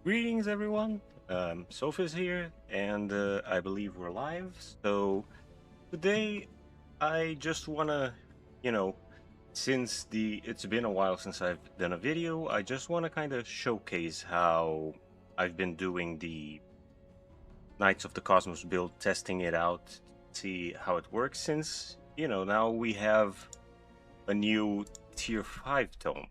Greetings, everyone. Sophie's here, and I believe we're live. So today, I just wanna, you know, since it's been a while since I've done a video, I just wanna kind of showcase how I've been doing the Knights of the Cosmos build, testing it out, see how it works. Since now we have a new tier 5 tome,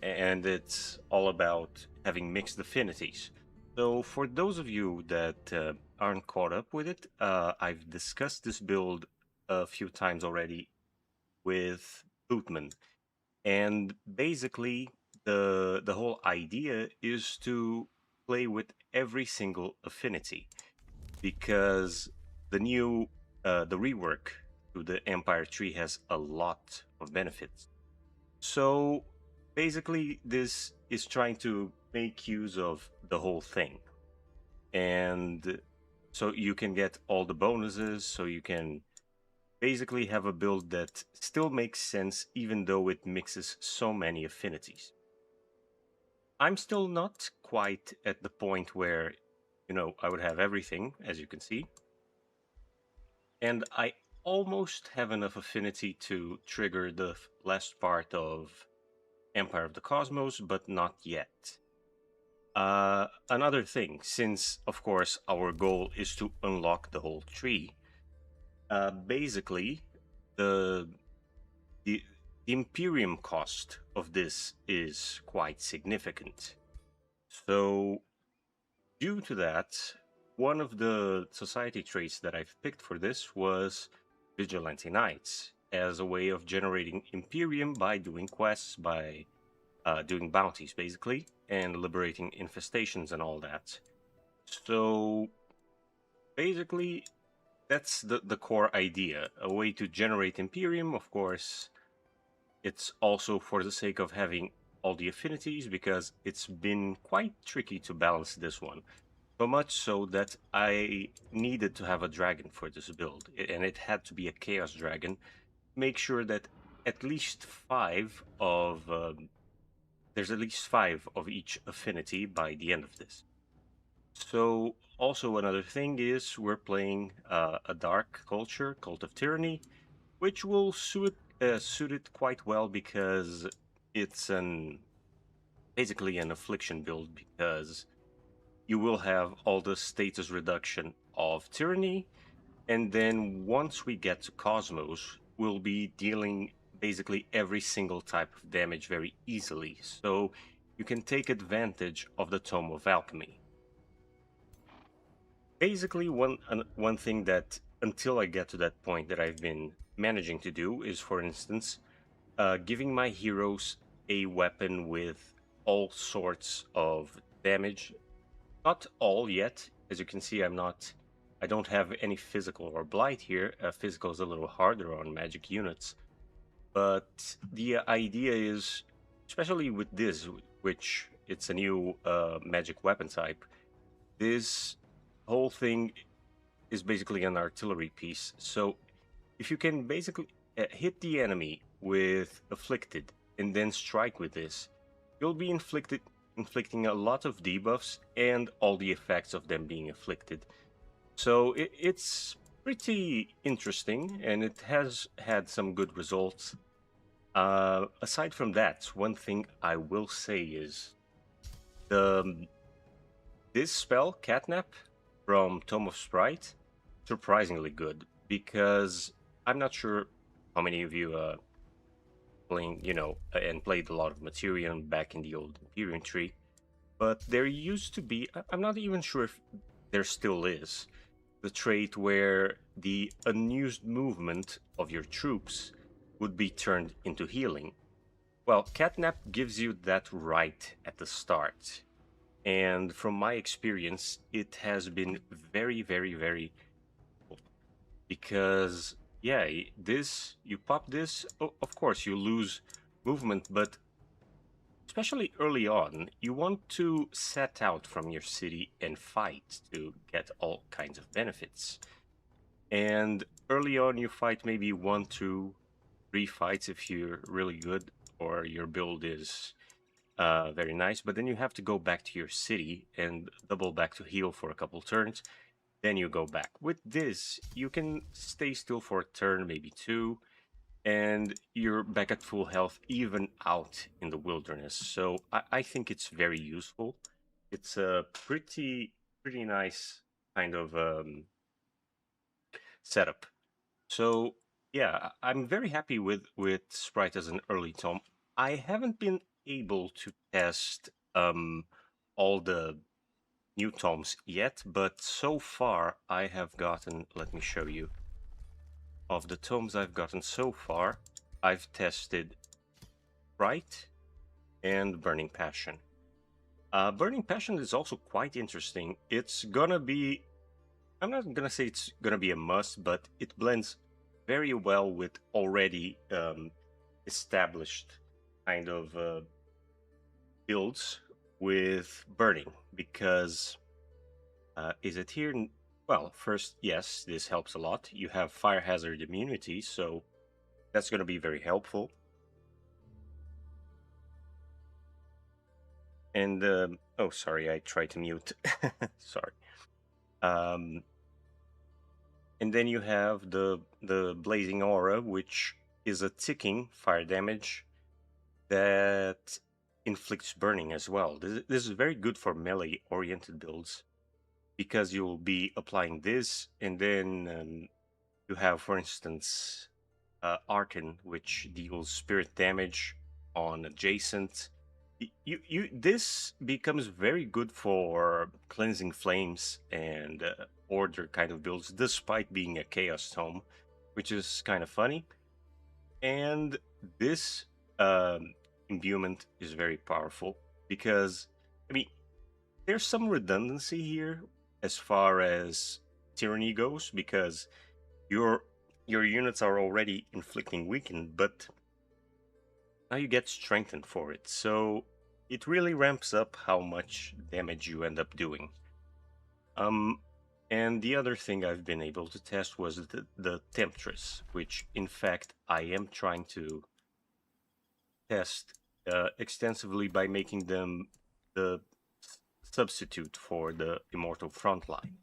and it's all about having mixed affinities. So, for those of you that aren't caught up with it, I've discussed this build a few times already with Bootman, and basically the whole idea is to play with every single affinity because the rework to the Empire tree has a lot of benefits. So basically, this is trying to make use of the whole thing. And so you can get all the bonuses, so you can basically have a build that still makes sense even though it mixes so many affinities. I'm still not quite at the point where, I would have everything, as you can see. And I almost have enough affinity to trigger the last part of Empire of the Cosmos, but not yet. Another thing, since of course our goal is to unlock the whole tree, basically the, the the Imperium cost of this is quite significant. So due to that, one of the society traits that I've picked for this was Vigilante Knights as a way of generating Imperium by doing quests, by doing bounties basically, and liberating infestations and all that. So basically, that's the core idea. A way to generate Imperium, of course. It's also for the sake of having all the affinities, because it's been quite tricky to balance this one. So much so that I needed to have a dragon for this build, and it had to be a Chaos Dragon. Make sure that at least there's at least 5 of each affinity by the end of this. So also another thing is we're playing a dark culture, Cult of Tyranny, which will suit it quite well because it's basically an affliction build, because you will have all the status reduction of Tyranny, and then once we get to Cosmos, we'll be dealing basically every single type of damage very easily. So you can take advantage of the Tome of Alchemy. Basically, one thing that until I get to that point that I've been managing to do is, for instance, giving my heroes a weapon with all sorts of damage. Not all yet, as you can see. I don't have any physical or blight here. Physical is a little harder on magic units, but the idea is, especially with this, which it's a new magic weapon type. This whole thing is basically an artillery piece. So if you can basically hit the enemy with Afflicted and then strike with this, you'll be inflicting a lot of debuffs and all the effects of them being afflicted. So it's pretty interesting, and it has had some good results. Aside from that, one thing I will say is the this spell, Catnap, from Tome of Sprite, surprisingly good, because I'm not sure how many of you playing, and played a lot of Materium back in the old Imperium tree, but there used to be, I'm not even sure if there still is, the trait where the unused movement of your troops would be turned into healing. Well, Catnap gives you that right at the start. And from my experience, it has been very, very, very cool. Because, yeah, you pop this, of course, you lose movement, but especially early on, you want to set out from your city and fight to get all kinds of benefits. And early on, you fight maybe 1, 2, 3 fights if you're really good, or your build is very nice. But then you have to go back to your city and double back to heal for a couple turns. Then you go back. With this, you can stay still for a turn, maybe two, and you're back at full health, even out in the wilderness. So I think it's very useful. It's a pretty nice kind of setup. So yeah, I'm very happy with Sprite as an early tome. I haven't been able to test all the new tomes yet, but so far I have gotten. Let me show you. Of the tomes I've gotten so far, I've tested Sprite and Burning Passion. Burning Passion is also quite interesting. It's gonna be. I'm not gonna say it's gonna be a must, but it blends very well with already established kind of builds with burning because is it here? Well, first, yes, this helps a lot. You have fire hazard immunity, so that's going to be very helpful. And oh, sorry, I tried to mute. Sorry. Um, and then you have the blazing aura, which is a ticking fire damage that inflicts burning as well. This is very good for melee oriented builds because you'll be applying this, and then you have, for instance, Arcan, which deals spirit damage on adjacent. This becomes very good for cleansing flames and order kind of builds, despite being a chaos tome, which is kind of funny. And this imbuement is very powerful because, I mean, there's some redundancy here as far as tyranny goes because your units are already inflicting weaken, but now you get strengthened for it. So it really ramps up how much damage you end up doing. And the other thing I've been able to test was the Temptress, which in fact I am trying to test extensively by making them the substitute for the Immortal Frontline.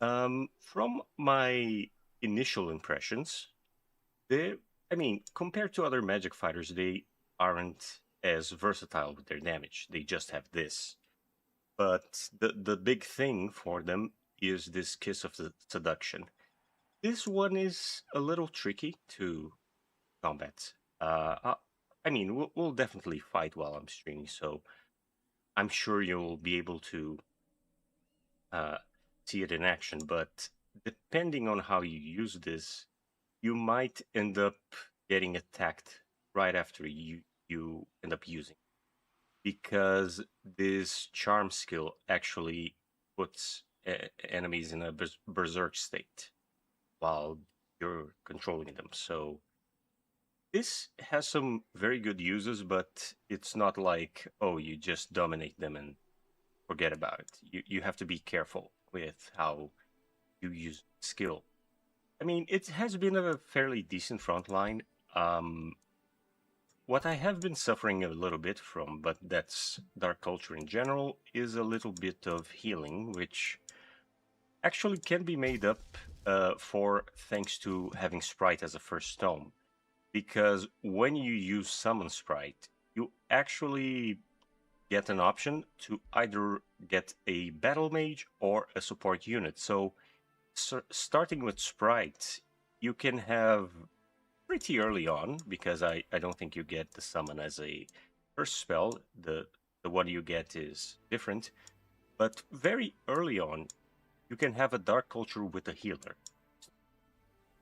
From my initial impressions, I mean, compared to other magic fighters, they aren't as versatile with their damage. They just have this. But the big thing for them is this Kiss of the Seduction. This one is a little tricky to combat. I mean, we'll definitely fight while I'm streaming, so I'm sure you'll be able to see it in action. But depending on how you use this, you might end up getting attacked right after you end up using, because this charm skill actually puts enemies in a berserk state while you're controlling them. So this has some very good uses, but it's not like, oh, you just dominate them and forget about it. You have to be careful with how you use skill. I mean, it has been a fairly decent frontline. What I have been suffering a little bit from, but that's Dark Culture in general, is a little bit of healing, which actually can be made up for thanks to having Sprite as a first tome. Because when you use Summon Sprite, you actually get an option to either get a Battle Mage or a support unit. So starting with Sprite, you can have pretty early on, because I don't think you get the summon as a first spell. The one you get is different. But very early on, you can have a Dark Culture with a healer.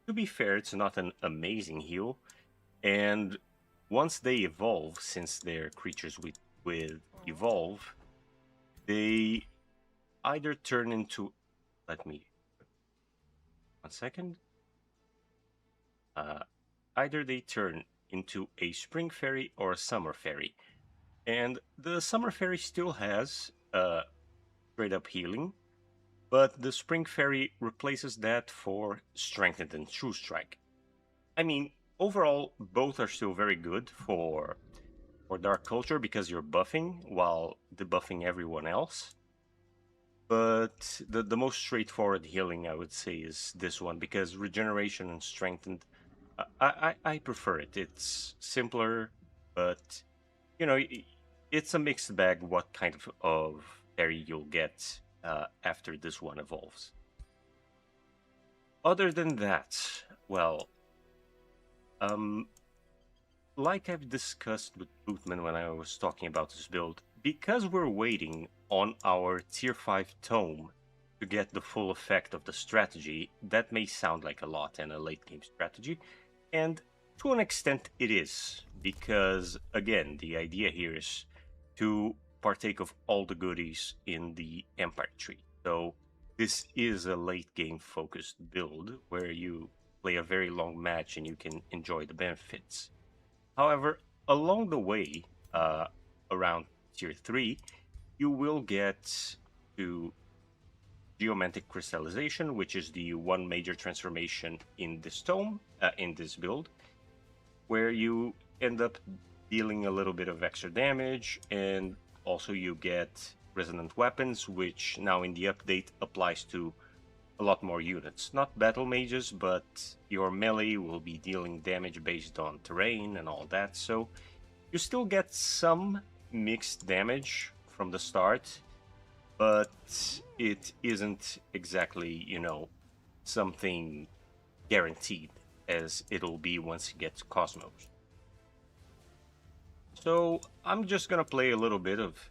To be fair, it's not an amazing heal. And once they evolve, since they're creatures with evolve, they either turn into... Let me... 1 second. Either they turn into a spring fairy or a summer fairy. And the summer fairy still has straight up healing, but the spring fairy replaces that for strengthened and true strike. I mean, overall, both are still very good for or dark culture because you're buffing while debuffing everyone else. But the most straightforward healing I would say is this one because regeneration and strengthened. I prefer it. It's simpler, but you know, it's a mixed bag. What kind of parry you'll get after this one evolves. Other than that, well, um, like I've discussed with Bootman when I was talking about this build, because we're waiting on our tier 5 tome to get the full effect of the strategy, that may sound like a lot and a late game strategy, and to an extent it is, because again, the idea here is to partake of all the goodies in the Empire tree. So this is a late game focused build where you play a very long match and you can enjoy the benefits. However, along the way, uh, around tier 3, you will get to geomantic crystallization, which is the one major transformation in this tome, in this build, where you end up dealing a little bit of extra damage, and also you get resonant weapons, which now in the update applies to a lot more units. Not battle mages, but your melee will be dealing damage based on terrain and all that. So you still get some mixed damage from the start, but it isn't exactly, something guaranteed as it'll be once you get to Cosmos. So I'm just gonna play a little bit of.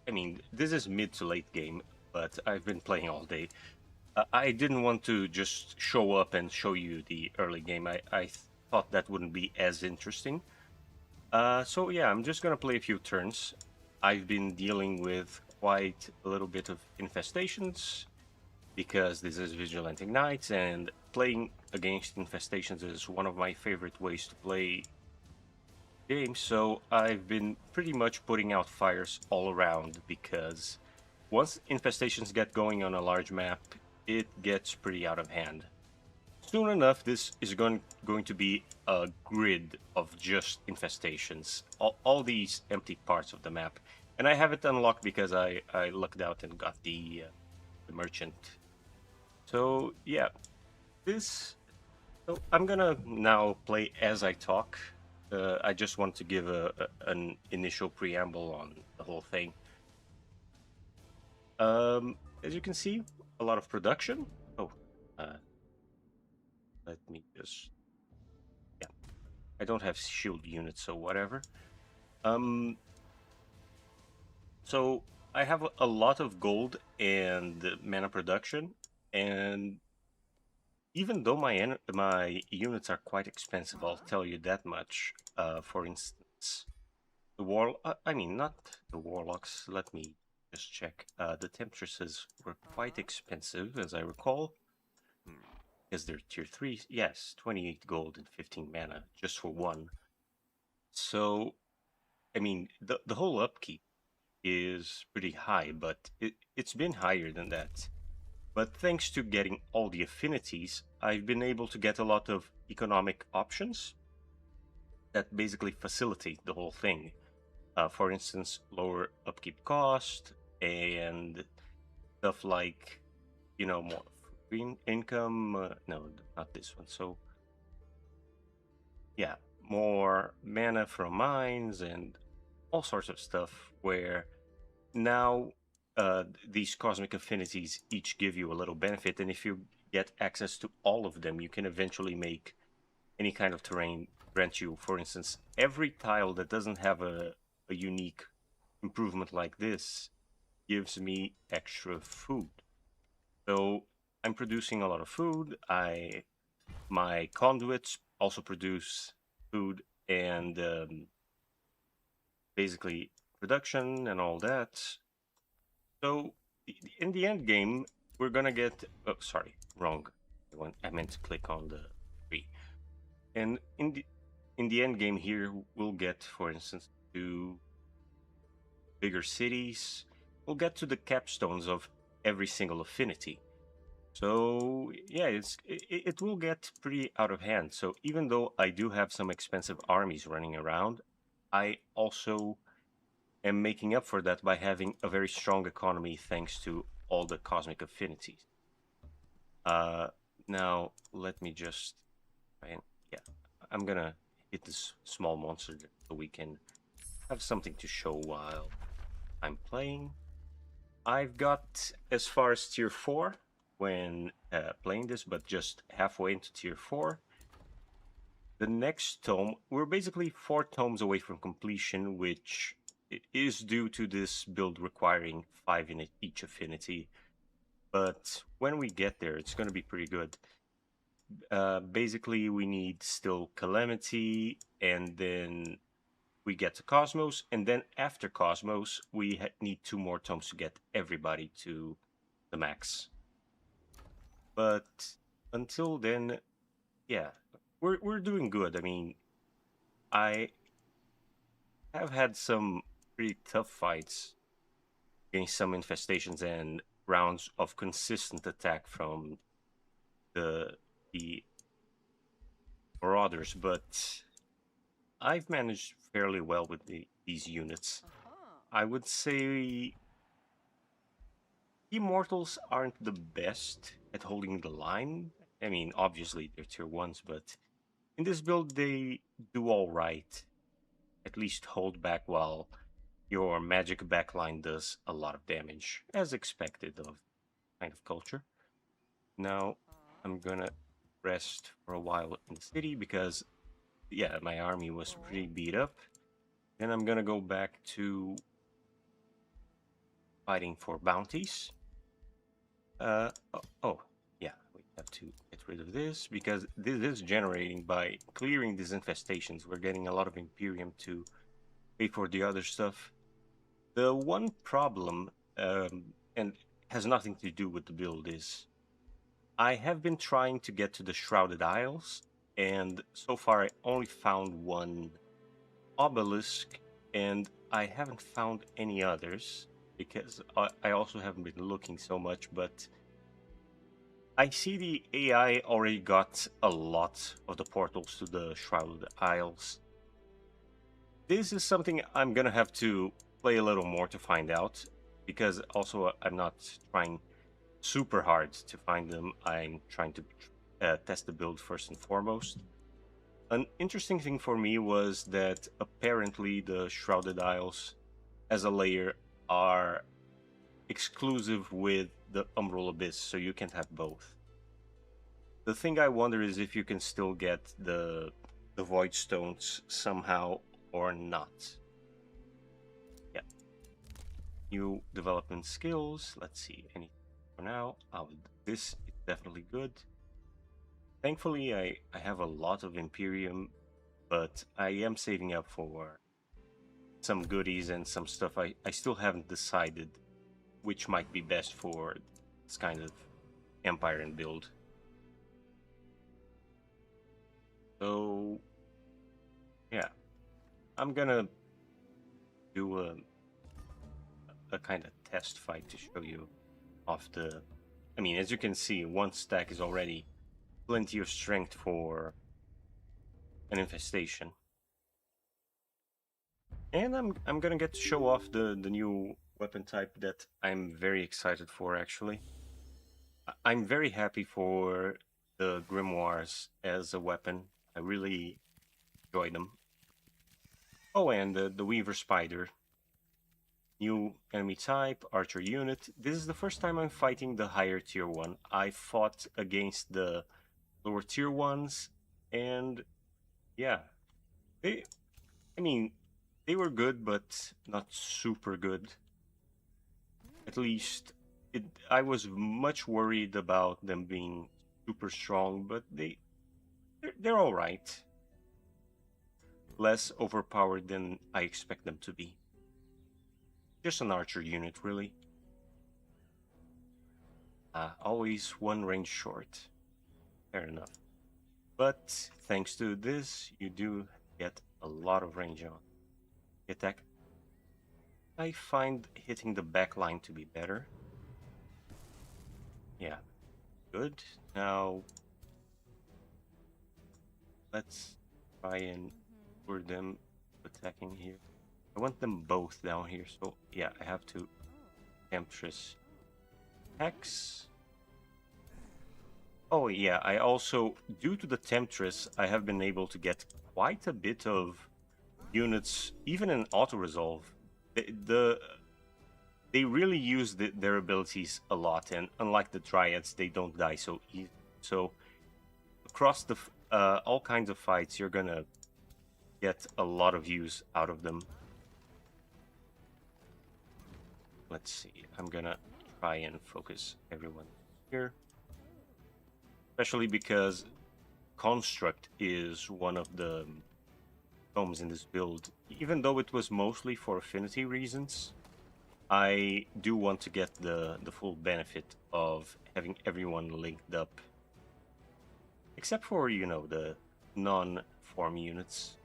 I mean, this is mid to late game, but I've been playing all day. I didn't want to just show up and show you the early game. I thought that wouldn't be as interesting. So yeah, I'm just gonna play a few turns. I've been dealing with quite a little bit of infestations because this is Vigilant Ignites, and playing against infestations is one of my favorite ways to play games. So I've been pretty much putting out fires all around because once infestations get going on a large map, it gets pretty out of hand. Soon enough, this is going to be a grid of just infestations, all these empty parts of the map. And I have it unlocked because I lucked out and got the merchant. So yeah, this. So I'm gonna now play as I talk. I just want to give an initial preamble on the whole thing. As you can see, a lot of production. Oh, uh, let me just. Yeah, I don't have shield units, so whatever. Um, so I have a lot of gold and mana production, and even though my units are quite expensive, I'll tell you that much. For instance, I mean, not the warlocks. Let me just check. The temptresses were quite expensive, as I recall, because they're tier 3. Yes, 28 gold and 15 mana just for one. So, I mean, the whole upkeep is pretty high, but it's been higher than that. But thanks to getting all the affinities, I've been able to get a lot of economic options that basically facilitate the whole thing. For instance, lower upkeep cost and stuff like, more green income. No, not this one. So, yeah, more mana from mines and all sorts of stuff where now these cosmic affinities each give you a little benefit, and if you get access to all of them, you can eventually make any kind of terrain grant you, for instance, every tile that doesn't have a unique improvement like this gives me extra food. So I'm producing a lot of food. My conduits also produce food and basically production and all that. So in the end game, we're gonna get. Oh, sorry, wrong. I meant to click on the tree. And in the end game here, we'll get, for instance, to bigger cities. We'll get to the capstones of every single affinity. So yeah, it will get pretty out of hand. So even though I do have some expensive armies running around, I also am making up for that by having a very strong economy thanks to all the cosmic affinities. Uh, Now let me just try and yeah, I'm gonna hit this small monster so we can have something to show while I'm playing. I've got as far as tier 4 when playing this, but just halfway into tier 4. The next tome, we're basically 4 tomes away from completion, which is due to this build requiring 5 in each affinity. But when we get there, it's going to be pretty good. Basically, we need still Calamity, and then we get to Cosmos, and then after Cosmos, we need 2 more tomes to get everybody to the max. But until then, yeah, we're doing good. I mean, I have had some pretty tough fights against some infestations and rounds of consistent attack from the marauders, but I've managed fairly well with these units. I would say Immortals aren't the best at holding the line. I mean, obviously they're tier 1s, but in this build they do all right. At least hold back while your magic backline does a lot of damage, as expected of kind of culture. Now I'm gonna rest for a while in the city because, yeah, my army was pretty beat up. Then I'm gonna go back to fighting for bounties. Oh, yeah, we have to get rid of this because this is generating by clearing these infestations. We're getting a lot of Imperium to pay for the other stuff. The one problem, and has nothing to do with the build, is I have been trying to get to the Shrouded Isles, and so far I only found one obelisk, and I haven't found any others because I also haven't been looking so much, but I see the AI already got a lot of the portals to the Shrouded Isles. This is something I'm gonna have to play a little more to find out, because also I'm not trying super hard to find them. I'm trying to test the build first and foremost. An interesting thing for me was that apparently the Shrouded Isles as a layer are exclusive with the Umbral Abyss, so you can't have both. The thing I wonder is if you can still get the Void Stones somehow or not. Yeah. New development skills. Let's see. Anything for now? This is definitely good. Thankfully, I have a lot of Imperium, but I am saving up for some goodies and some stuff I still haven't decided which might be best for this kind of empire and build. So, yeah, I'm gonna do a kind of test fight to show you off the. I mean, as you can see, one stack is already plenty of strength for an infestation. And I'm gonna get to show off the new weapon type that I'm very excited for, actually. I'm very happy for the grimoires as a weapon. I really enjoy them. Oh, and the Weaver Spider. New enemy type, Archer unit. This is the first time I'm fighting the higher tier 1. I fought against the lower tier 1s, and yeah, they, I mean, they were good, but not super good. At least, I was much worried about them being super strong, but they're all right. Less overpowered than I expect them to be. Just an archer unit, really. Always one range short. Fair enough. But thanks to this, you do get a lot of range on attack. I find hitting the back line to be better. Yeah, good. Now, let's try and lure them attacking here. I want them both down here, so yeah, I have to Temptress Hex. Oh yeah, I also, due to the Temptress, I have been able to get quite a bit of units, even in auto-resolve. They really use their abilities a lot, and unlike the Dryads, they don't die so easy. So across all kinds of fights, you're gonna get a lot of use out of them. Let's see, I'm gonna try and focus everyone here. Especially because Construct is one of the tomes in this build. Even though it was mostly for affinity reasons, I do want to get the full benefit of having everyone linked up. Except for, you know, the non-form units.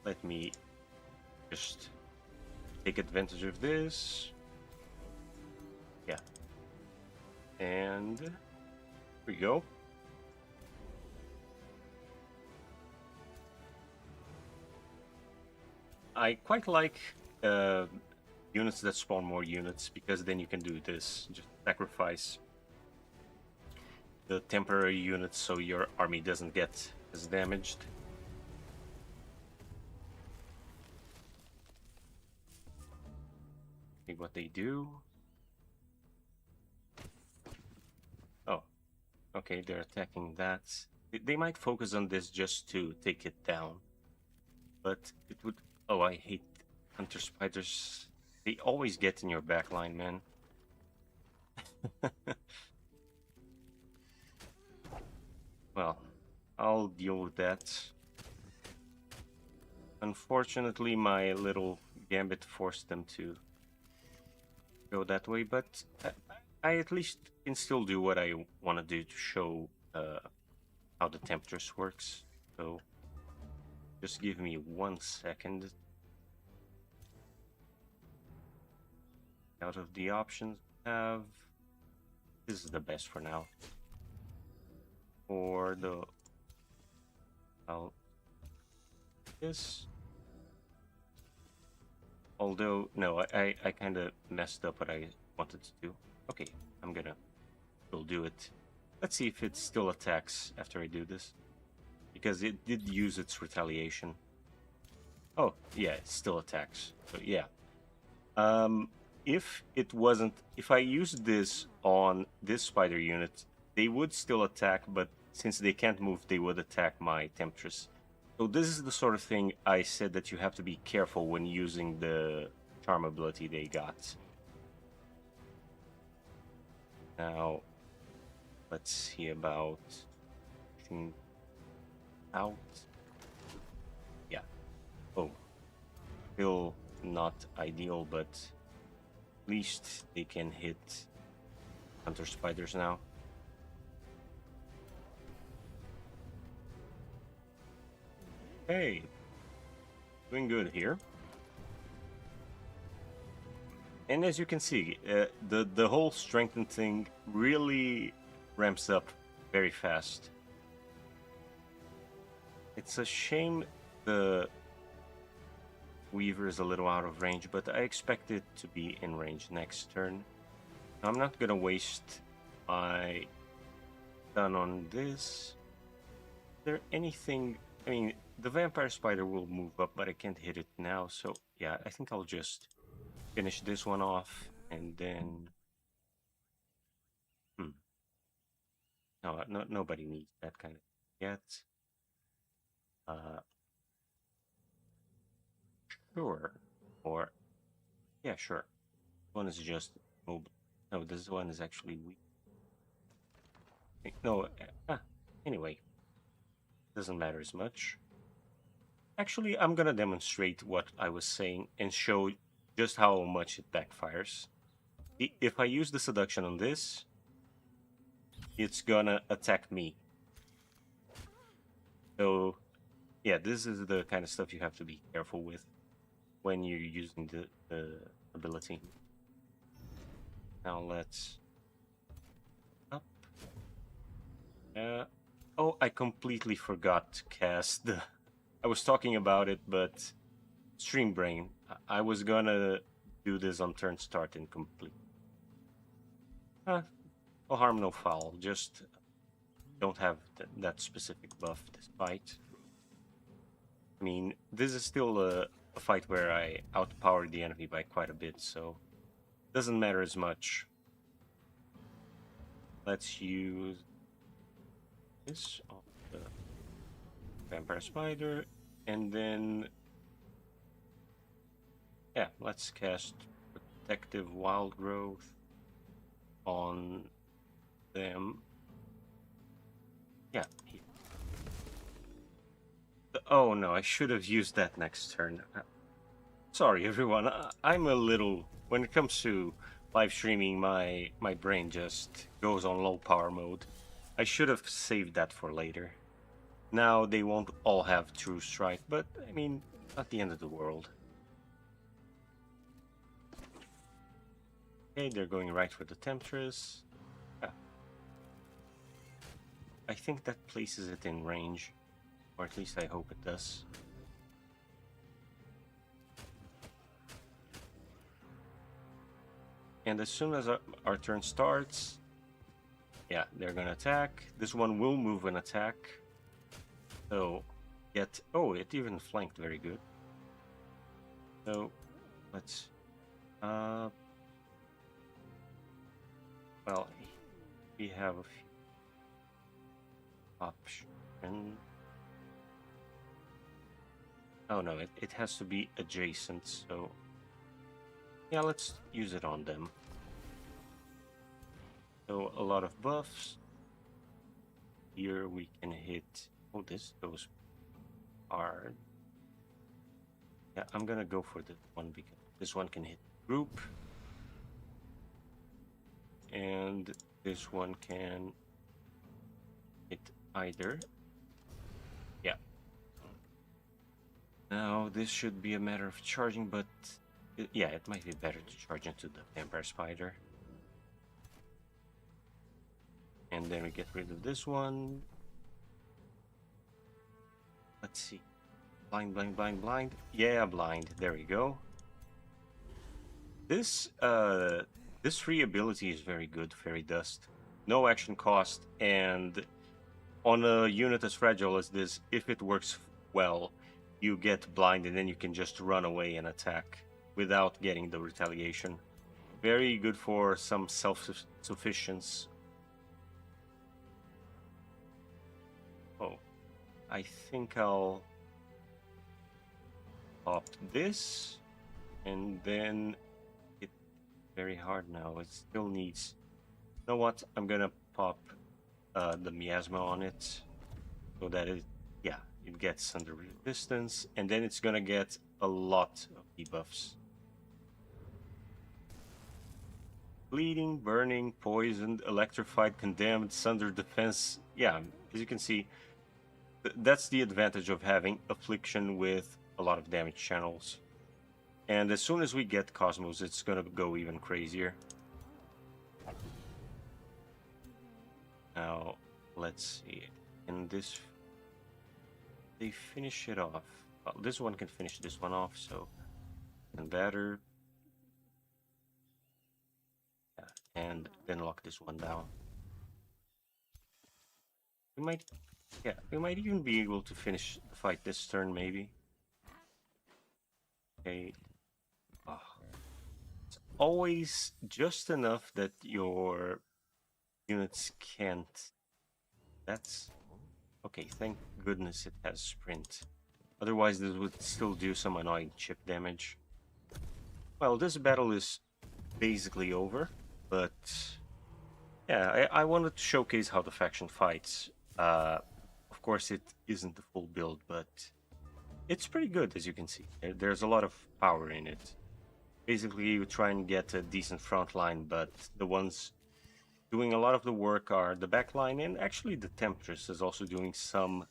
Let me just take advantage of this. Yeah. And here we go. I quite like units that spawn more units, because then you can do this. Just sacrifice the temporary units so your army doesn't get as damaged. See what they do. Oh, okay, they're attacking that. They might focus on this just to take it down. But it would... Oh, I hate Hunter Spiders. They always get in your backline, man. Well, I'll deal with that. Unfortunately, my little gambit forced them to go that way, but I at least can still do what I want to do to show how the Temptress works. So just give me 1 second. Out of the options we have, this is the best for now. For the... this. Although, no, I kind of messed up what I wanted to do. Okay, I'm gonna still do it. Let's see if it still attacks after I do this. Because it did use its retaliation. Oh, yeah, it still attacks. So, yeah. If I used this on this spider unit, they would still attack, but since they can't move, they would attack my Temptress. So this is the sort of thing I said that you have to be careful when using the charm ability they got. Now, let's see about out. Yeah. Oh, still not ideal, but at least they can hit Hunter Spiders now. Hey, doing good here. And as you can see, the whole strengthen thing really ramps up very fast. It's a shame the Weaver is a little out of range, but I expect it to be in range next turn. I'm not gonna waste my stun on this. Is there anything... I mean, the Vampire Spider will move up, but I can't hit it now, so yeah, I think I'll just finish this one off, and then... No, nobody needs that kind of yet. Sure. Or... yeah, sure. One is just mobile. No, this one is actually weak. No, anyway. Doesn't matter as much. Actually, I'm gonna demonstrate what I was saying and show just how much it backfires. If I use the seduction on this, it's gonna attack me. So, yeah, this is the kind of stuff you have to be careful with when you're using the ability. Now let's... up. Oh, I completely forgot to cast the... I was talking about it, but Stream brain. I was gonna do this on turn start and complete. No harm, no foul. Just don't have that specific buff this fight. I mean, this is still a fight where I outpowered the enemy by quite a bit, so doesn't matter as much. Let's use this on the vampire spider, and then yeah, let's cast protective wild growth on them. Yeah. Oh no, I should have used that next turn. Sorry, everyone. I'm a little. When it comes to live streaming, my brain just goes on low power mode. I should have saved that for later. Now they won't all have true strike, but I mean, not the end of the world. Okay, they're going right for the Temptress. Yeah. I think that places it in range, or at least I hope it does. And as soon as our turn starts, yeah, they're gonna attack. This one will move and attack. So, oh, it even flanked very good. So, let's, well, we have a few options. Oh no, it has to be adjacent, so yeah, let's use it on them. So a lot of buffs. Here we can hit. Oh, this goes hard. Yeah, I'm gonna go for this one because this one can hit group, and this one can hit either. Yeah. Now this should be a matter of charging, but yeah, it might be better to charge into the vampire spider. And then we get rid of this one. Let's see. Blind, blind, blind, blind. Yeah, blind. There we go. This free ability is very good, Fairy Dust. No action cost, and on a unit as fragile as this, if it works well, you get blind and then you can just run away and attack without getting the retaliation. Very good for some self-sufficiency. Oh, I think I'll pop this, and then it's very hard now. It still needs. You know what? I'm gonna pop the miasma on it, so that it gets under resistance, and then it's gonna get a lot of debuffs. Bleeding, burning, poisoned, electrified, condemned, sunder defense. Yeah, as you can see, that's the advantage of having affliction with a lot of damage channels. And as soon as we get Cosmos, it's gonna go even crazier. Now, let's see. In this, they finish it off. Well, this one can finish this one off, so and better. Yeah, and then lock this one down. We might even be able to finish the fight this turn, maybe. Okay. Oh. It's always just enough that your units can't. That's okay. Thank goodness it has sprint. Otherwise, this would still do some annoying chip damage. Well, this battle is basically over, but yeah, I wanted to showcase how the faction fights. Of course, it isn't the full build, but it's pretty good, as you can see. There's a lot of power in it. Basically, you try and get a decent front line, but the ones doing a lot of the work are the back line, and actually the Temptress is also doing some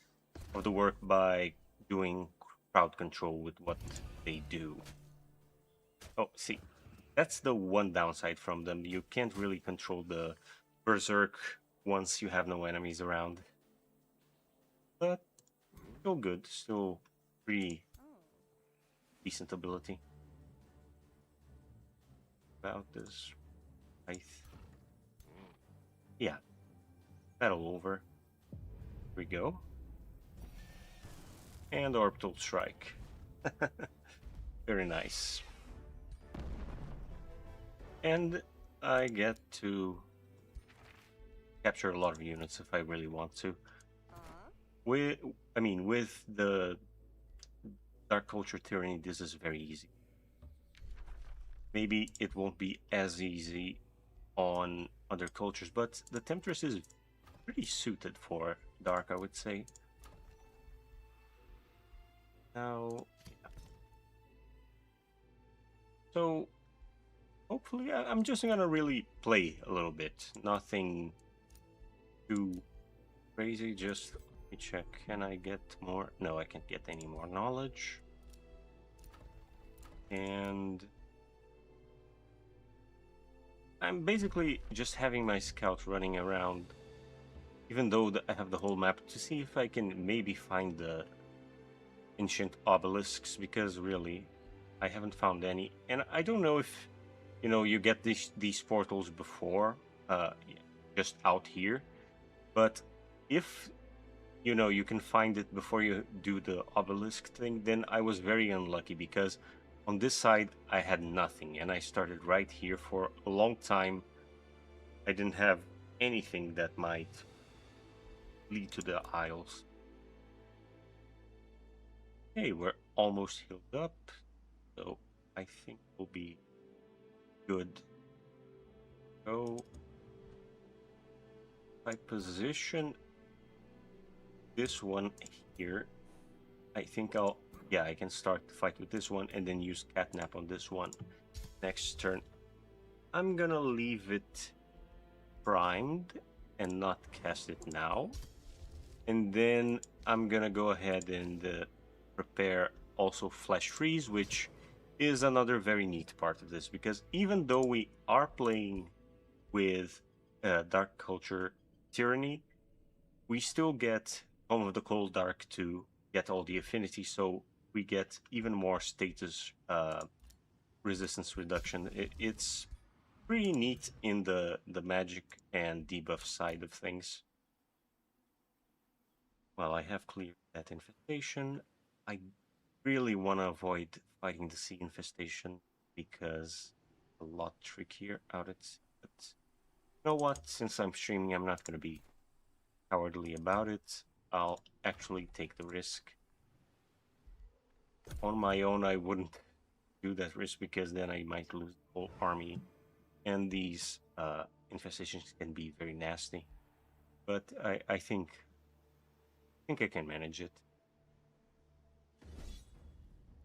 of the work by doing crowd control with what they do. Oh, see, that's the one downside from them. You can't really control the Berserk once you have no enemies around. But still good, still pretty decent ability. About this, yeah, battle over. Here we go, and orbital strike. Very nice. And I get to capture a lot of units if I really want to. With the Dark Culture Tyranny, this is very easy. Maybe it won't be as easy on other cultures, but the Temptress is pretty suited for Dark, I would say. Now, yeah. So hopefully I'm just gonna really play a little bit. Nothing too crazy, just let me check. Can I get more? No, I can't get any more knowledge. And I'm basically just having my scout running around, even though I have the whole map, to see if I can maybe find the ancient obelisks, because really I haven't found any. And I don't know if you get these portals before, just out here, but if you can find it before you do the obelisk thing, then I was very unlucky, because on this side I had nothing and I started right here for a long time. I didn't have anything that might lead to the Isles. Hey, we're almost healed up, so I think we'll be good. So if I position this one here, I think I can start the fight with this one and then use Catnap on this one. Next turn, I'm gonna leave it primed and not cast it now. And then I'm gonna go ahead and prepare also Flash Freeze, which is another very neat part of this, because even though we are playing with Dark Culture Tyranny, we still get Home of the Cold Dark to get all the affinity, so we get even more status resistance reduction. It's pretty neat in the magic and debuff side of things. Well, I have cleared that infestation. I really want to avoid fighting the sea infestation, because it's a lot trickier out at sea. But you know what? Since I'm streaming, I'm not going to be cowardly about it. I'll actually take the risk. On my own, I wouldn't do that risk, because then I might lose the whole army, and these infestations can be very nasty. But I think I can manage it.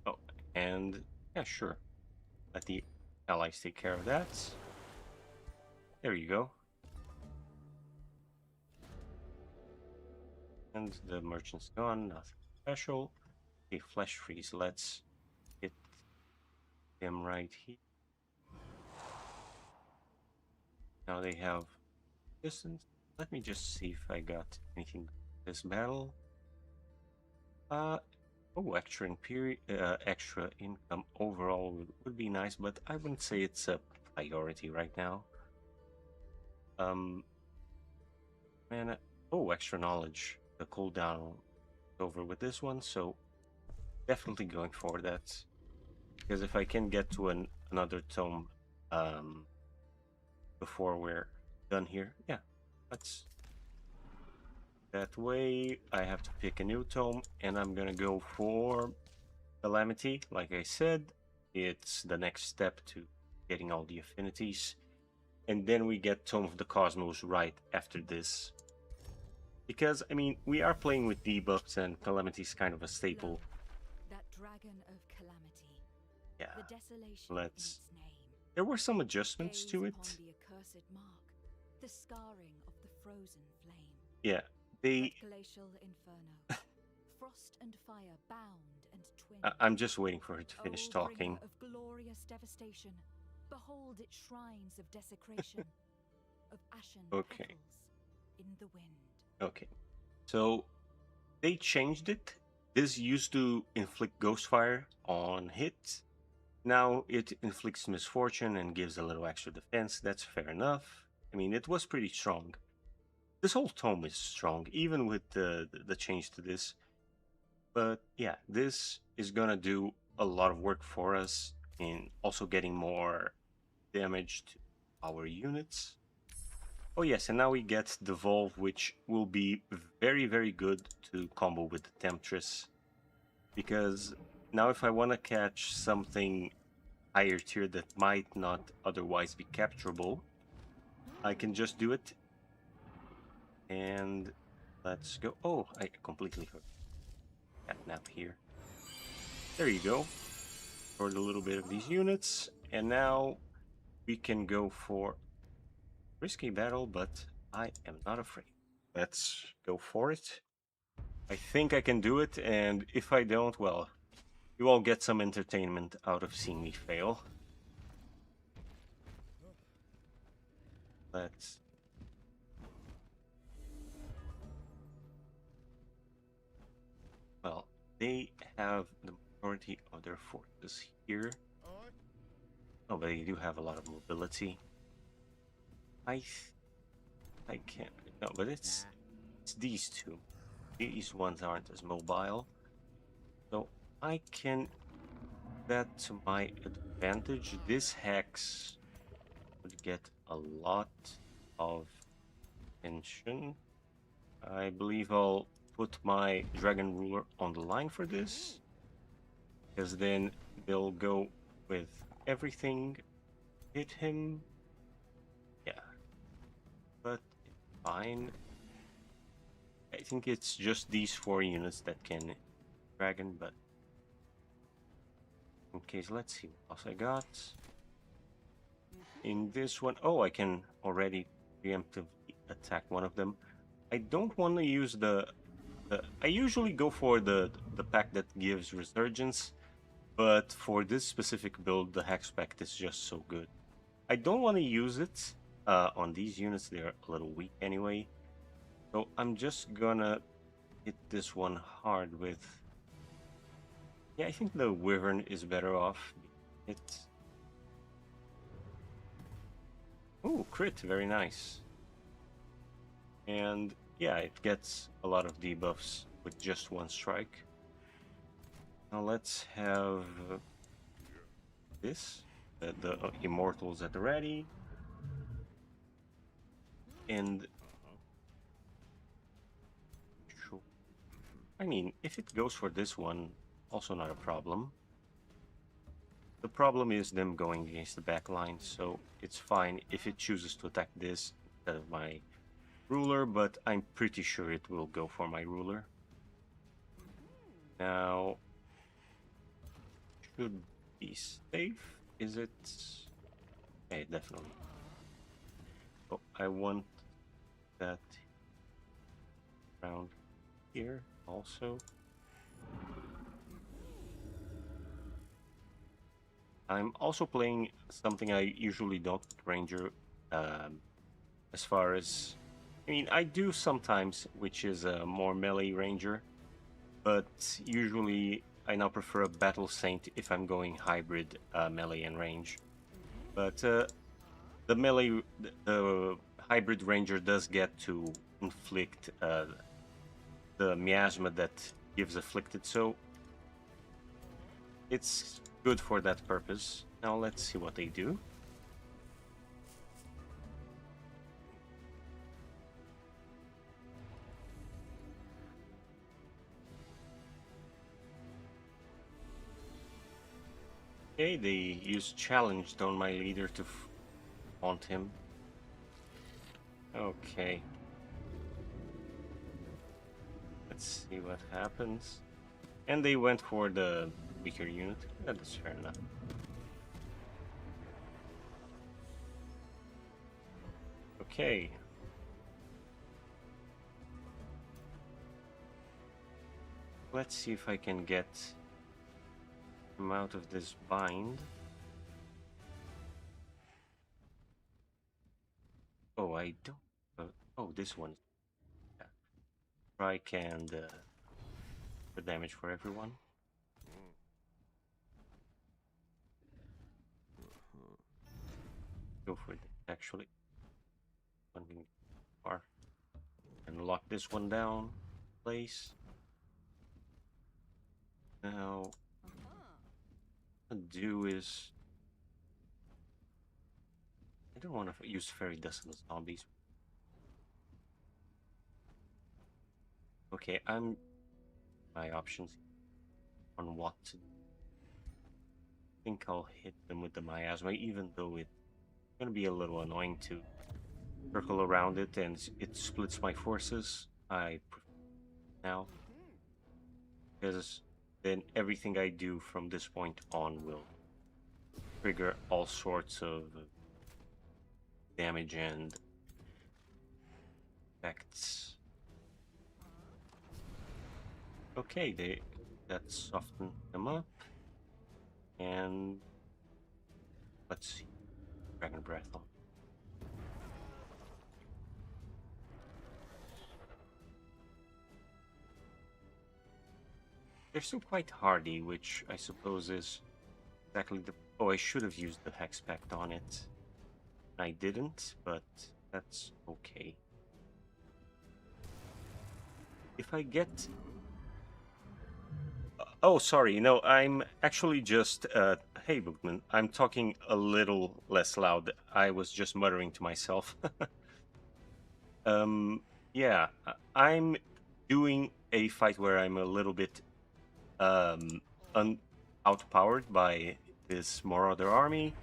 Oh, and yeah, sure. Let the allies take care of that. There you go. And the merchant's gone, nothing special. Okay, Flash Freeze, let's hit them right here. Now they have distance. Let me just see if I got anything this battle. Extra income overall would be nice, but I wouldn't say it's a priority right now. Mana. Oh, extra knowledge. The cooldown is over with this one, so definitely going for that. Because if I can get to another tome before we're done here, yeah, let's. That way, I have to pick a new tome, and I'm gonna go for Calamity. Like I said, it's the next step to getting all the affinities. And then we get Tome of the Cosmos right after this. Because, I mean, we are playing with debuffs, and Calamity is kind of a staple. That dragon of calamity. Yeah, the desolation let's. in its name. There were some adjustments Gaze to it. upon the accursed mark, the scarring of the frozen flame. Yeah, they. That glacial inferno, frost and fire bound and twin. I'm just waiting for her to finish talking. Of glorious devastation, behold its shrines of desecration, of ashen petals in the wind. Okay, so they changed it This used to inflict Ghostfire on hit. Now it inflicts Misfortune and gives a little extra defense. That's fair enough. I mean, it was pretty strong. This whole tome is strong, even with the change to this. But yeah, this is gonna do a lot of work for us in also getting more damage to our units. Oh yes, and now we get Devolve, which will be very, very good to combo with the Temptress. Because now if I want to catch something higher tier that might not otherwise be capturable, I can just do it. And let's go. Oh, I completely forgot Catnap here. There you go. For a little bit of these units. And now we can go for risky battle, but I am not afraid. Let's go for it. I think I can do it, and if I don't, well, you all get some entertainment out of seeing me fail. Let's... Well, they have the majority of their forces here. Oh, but they do have a lot of mobility. I can't... No, but it's these two. These ones aren't as mobile. So I can that to my advantage. This hex would get a lot of attention. I believe I'll put my Dragon Ruler on the line for this, because then they'll go with everything. Hit him. Yeah, but it's fine. I think it's just these 4 units that can Dragon, but in case, let's see what else I got. In this one, oh, I can already preemptively attack one of them. I don't want to use I usually go for the pack that gives Resurgence, but for this specific build, the Hex Pact is just so good. I don't want to use it on these units, they're a little weak anyway. So I'm just gonna hit this one hard with... Yeah, I think the Wyvern is better off. It's... Ooh, crit, very nice. And yeah, it gets a lot of debuffs with just one strike. Now let's have this, the Immortals at the ready. And sure. I mean, if it goes for this one, also not a problem. The problem is them going against the back line, so it's fine if it chooses to attack this instead of my ruler, but I'm pretty sure it will go for my ruler. Now, should be safe, is it? Okay, definitely. Oh, I want that around here also. I'm also playing something I usually don't with Ranger, as far as... I mean, I do sometimes, which is a more melee Ranger, but usually I now prefer a Battle Saint if I'm going hybrid melee and range. But the melee, the hybrid Ranger does get to inflict the miasma that gives afflicted, so it's good for that purpose. Now let's see what they do. Okay, they use challenged on my leader to haunt him. Okay. Let's see what happens. And they went for the weaker unit. That is fair enough. Okay. Let's see if I can get him out of this bind. Oh, I don't... oh, this one. Yeah. Strike and extra damage for everyone. Go for it, actually. One thing far. And lock this one down. Place. Now, what I'll do is... I don't want to use fairy dust on the zombies. Okay, I'm... My options on what to do. I think I'll hit them with the miasma, even though it's going to be a little annoying to circle around it and it splits my forces. I prefer now, because then everything I do from this point on will trigger all sorts of damage and effects. Okay, that softened them up. And let's see. Dragon Breath on. They're still quite hardy, which I suppose is exactly the... Oh, I should have used the Hex Pact on it. I didn't, but that's okay. If I get... Oh, sorry, no, I'm actually just... Hey, Bookman, I'm talking a little less loud. I was just muttering to myself. Yeah, I'm doing a fight where I'm a little bit outpowered by this Marauder army,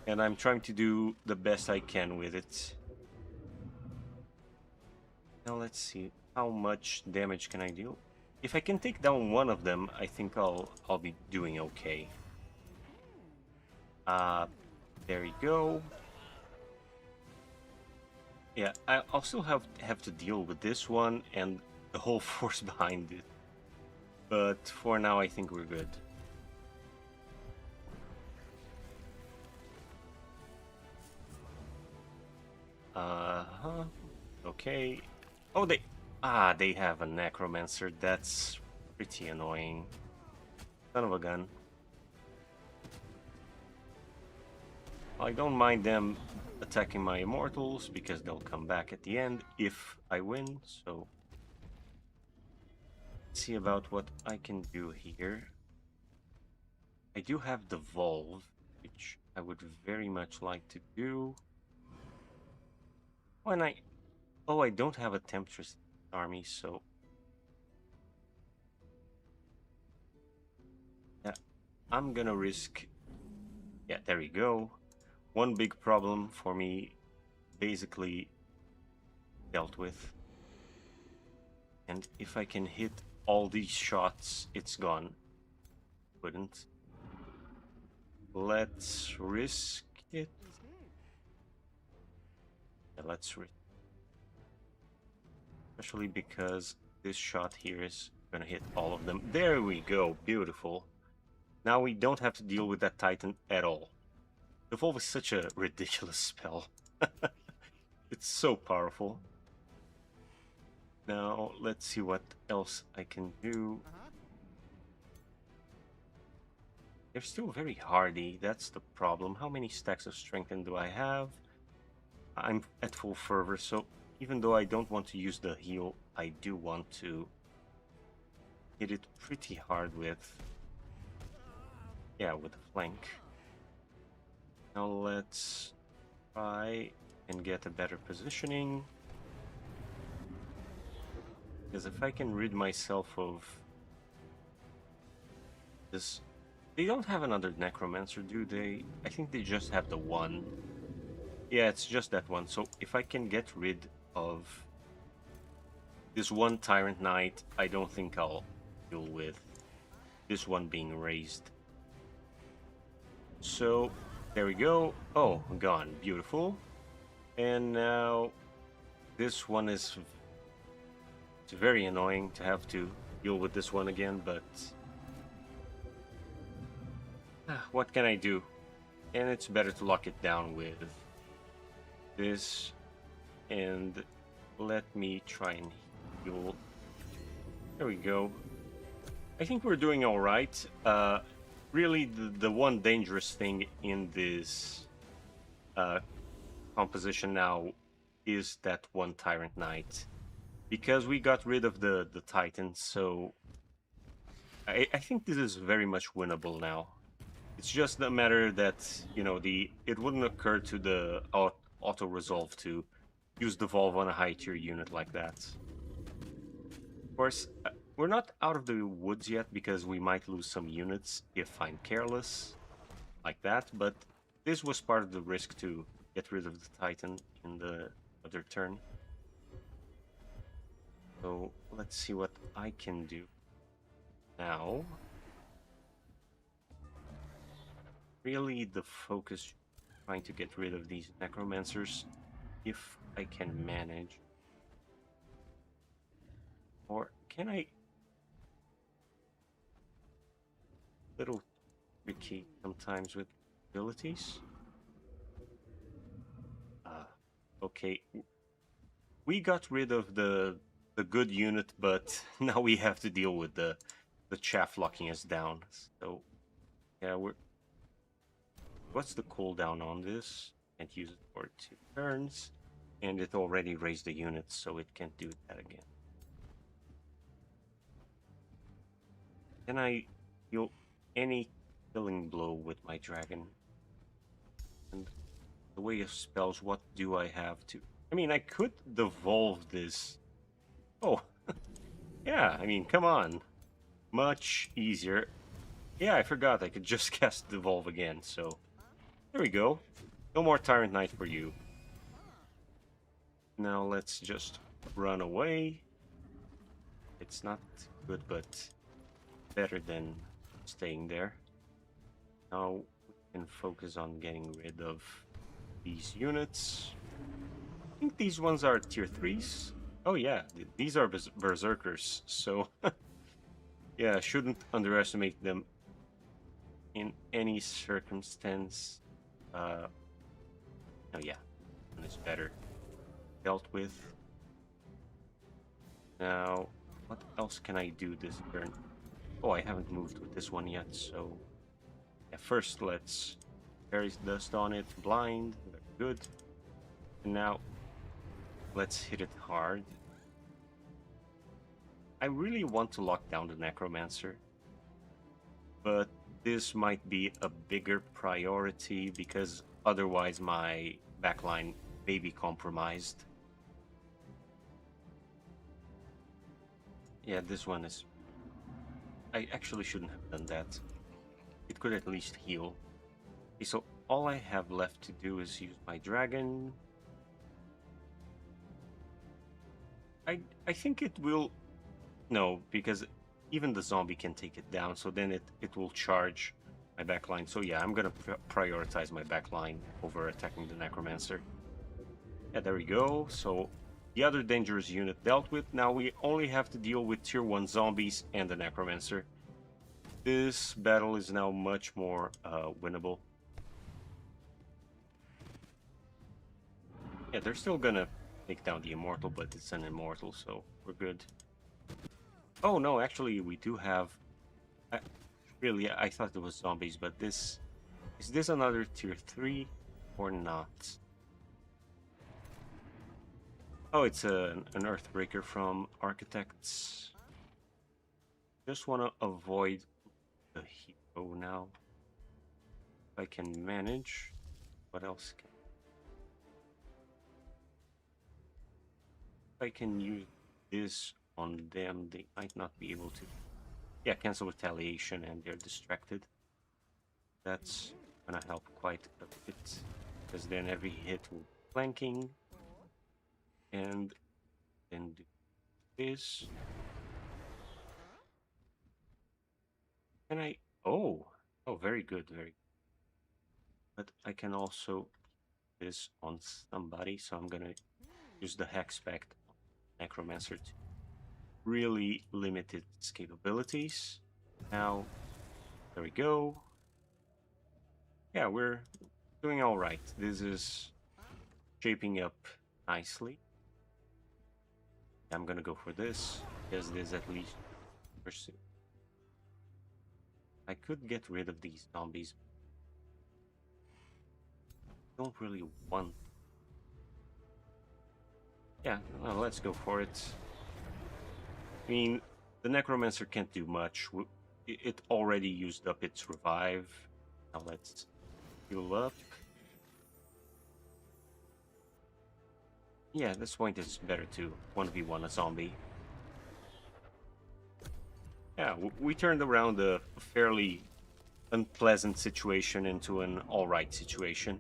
and I'm trying to do the best I can with it. Now let's see, how much damage can I deal? If I can take down one of them, I think I'll be doing okay. There you go. Yeah, I'll still have to deal with this one and the whole force behind it. But for now, I think we're good. Okay. Oh, they have a necromancer. That's pretty annoying. Son of a gun. I don't mind them attacking my immortals because they'll come back at the end if I win. So let's see about what I can do here. I do have the Volve, which I would very much like to do. When I don't have a Temptress army, so yeah, I'm gonna risk. Yeah, there we go. One big problem for me basically dealt with. And if I can hit all these shots, it's gone. Wouldn't. Let's risk it. Yeah, let's risk. Especially because this shot here is gonna hit all of them. There we go, beautiful. Now we don't have to deal with that Titan at all. Evolve is such a ridiculous spell. It's so powerful. Now, let's see what else I can do. They're still very hardy, that's the problem. How many stacks of strengthen do I have? I'm at full fervor, so even though I don't want to use the heal, I do want to hit it pretty hard with... Yeah, with the flank. Now let's try and get a better positioning. Because if I can rid myself of this... They don't have another Necromancer, do they? I think they just have the one. Yeah, it's just that one. So if I can get rid of this one Tyrant Knight, I don't think I'll deal with this one being raised. So there we go. Oh, gone. Beautiful. And now this one is... It's very annoying to have to deal with this one again, but... what can I do? And it's better to lock it down with this. And let me try and heal. There we go. I think we're doing all right. Really, the one dangerous thing in this uh, composition now is that one Tyrant Knight. Because we got rid of the Titan, so I think this is very much winnable now. It's just a matter that, you know, it wouldn't occur to the auto resolve to use the Volve on a high tier unit like that. Of course, we're not out of the woods yet because we might lose some units if I'm careless like that, but this was part of the risk to get rid of the Titan in the other turn. So let's see what I can do now. Really, the focus trying to get rid of these necromancers if I can manage. Or can I? Little tricky sometimes with abilities. Okay, we got rid of the good unit, but now we have to deal with the chaff locking us down. So yeah, what's the cooldown on this? Can't use it for 2 turns, and it already raised the unit, so it can't do that again. Can I deal any killing blow with my dragon? And the way of spells, what do I have to? I mean, I could devolve this. Oh, yeah, I mean, come on. Much easier. Yeah, I forgot I could just cast Devolve again, so there we go. No more Tyrant Knight for you. Now let's just run away. It's not good, but better than staying there. Now we can focus on getting rid of these units. I think these ones are tier 3s. Oh yeah, these are berserkers, so yeah, shouldn't underestimate them in any circumstance. Oh yeah, one is better dealt with. Now, what else can I do this turn? Oh, I haven't moved with this one yet, so yeah, first let's Fairy's Dust on it, blind, good. And now let's hit it hard. I really want to lock down the Necromancer, but this might be a bigger priority because otherwise my backline may be compromised. Yeah, this one is... I actually shouldn't have done that. It could at least heal. Okay, so all I have left to do is use my dragon. I think it will... No, because even the zombie can take it down, so then it will charge my backline. So yeah, I'm gonna prioritize my backline over attacking the Necromancer. Yeah, there we go. So the other dangerous unit dealt with. Now we only have to deal with tier 1 zombies and the Necromancer. This battle is now much more winnable. Yeah, they're still gonna take down the Immortal, but it's an Immortal, so we're good. Oh no, actually we do have... really, I thought it was zombies, but this... Is this another tier 3 or not? Oh, it's an Earthbreaker from Architects. Just want to avoid the hero now. If I can manage, what else can... If I can use this on them, they might not be able to. Yeah, cancel retaliation and they're distracted. That's gonna help quite a bit, because then every hit will be flanking. And then do this. Can I... Oh, very good, very good. But I can also do this on somebody, so I'm gonna use the Hexpact Necromancer to really limit its capabilities. Now, there we go. Yeah, we're doing all right. This is shaping up nicely. I'm gonna go for this, because this at least pursue. I could get rid of these zombies. Don't really want. Yeah, well, let's go for it. I mean, the Necromancer can't do much. It already used up its revive. Now let's heal up. Yeah, this point is better to 1v1 a zombie. Yeah, we turned around a fairly unpleasant situation into an alright situation.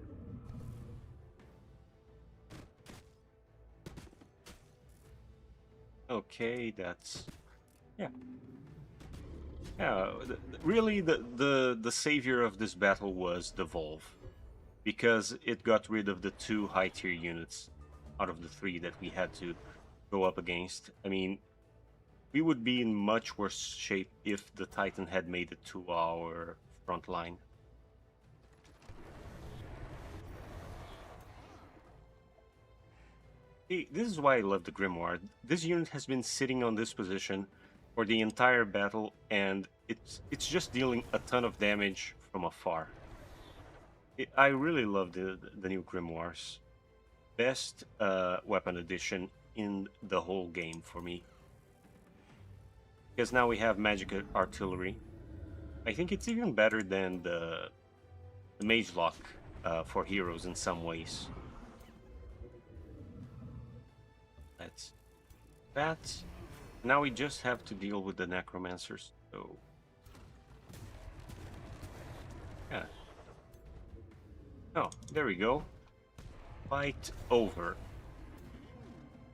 Okay, that's... yeah. Yeah, really the savior of this battle was the Volve, because it got rid of the 2 high tier units out of the 3 that we had to go up against. I mean, we would be in much worse shape if the Titan had made it to our front line. See, this is why I love the Grimoire. This unit has been sitting on this position for the entire battle, and it's just dealing a ton of damage from afar. I really love the new Grimoires. Best weapon addition in the whole game for me. Because now we have magic artillery. I think it's even better than the Mage Lock for heroes in some ways. That's that. Now we just have to deal with the Necromancers. So yeah. Oh, there we go. Fight over.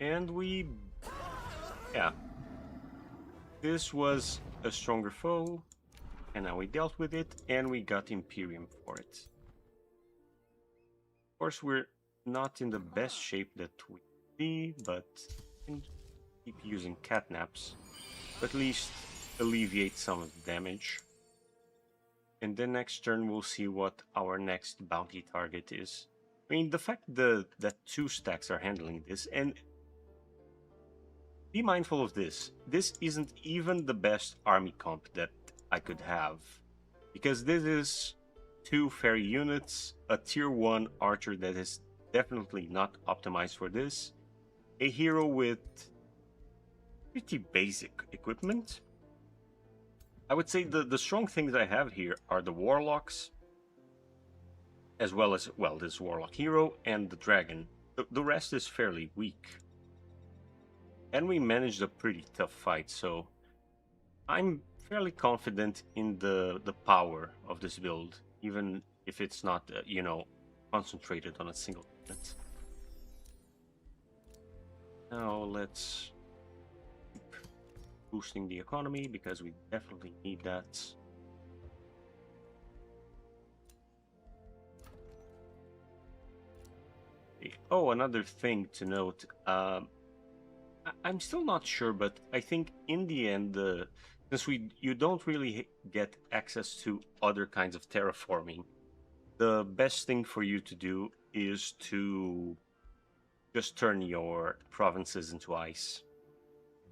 And we... yeah. This was a stronger foe, and now we dealt with it, and we got Imperium for it. Of course, we're not in the best shape that we be, but we can keep using catnaps, but at least alleviate some of the damage. And then next turn we'll see what our next bounty target is. I mean, the fact that 2 stacks are handling this, and be mindful of this. This isn't even the best army comp that I could have. Because this is 2 fairy units, a tier 1 archer that is definitely not optimized for this, a hero with pretty basic equipment. I would say the strong things I have here are the warlocks, as well as, well, this warlock hero and the dragon. The rest is fairly weak. And we managed a pretty tough fight, so I'm fairly confident in the power of this build, even if it's not, you know, concentrated on a single unit. Now let's keep boosting the economy, because we definitely need that. Oh, another thing to note. I'm still not sure, but I think in the end, since you don't really get access to other kinds of terraforming, the best thing for you to do is to just turn your provinces into ice,